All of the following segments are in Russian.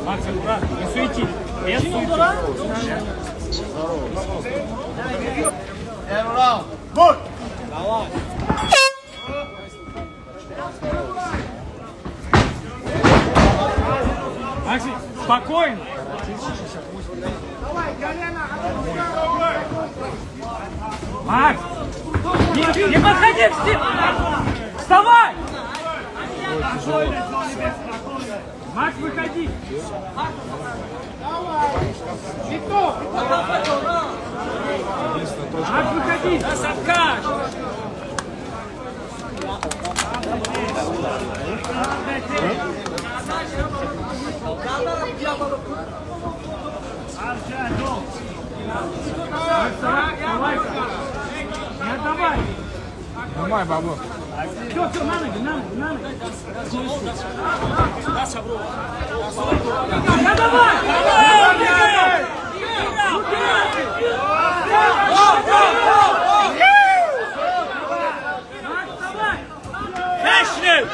Макс, аккуратно, не суетись. Без суеты. Первый раунд. Бой! Давай. Макс, спокойно. Макс, не подходи к стене. Вставай! Макс, выходи! Макс, выходи! Нас откажешь! Не отдавай! Давай, бабу. Все, на ноги, на ноги, на ноги. Да давай! Фешли!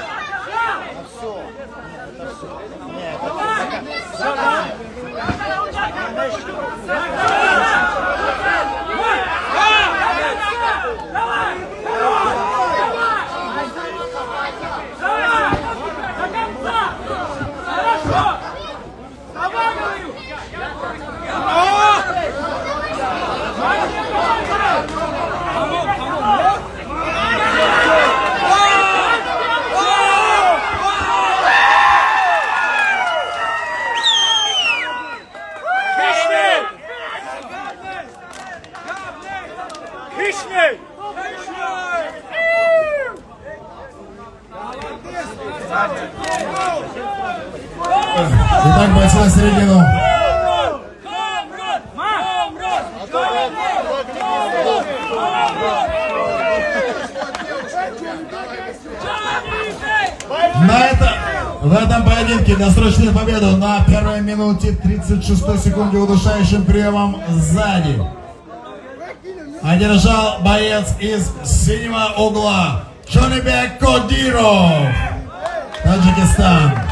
Итак, бойцы на середину. В этом поединке досрочную победу на 1 минуте 36 секунде удушающим приемом сзади одержал боец из синего угла Джонибек Кодиров, Таджикистан.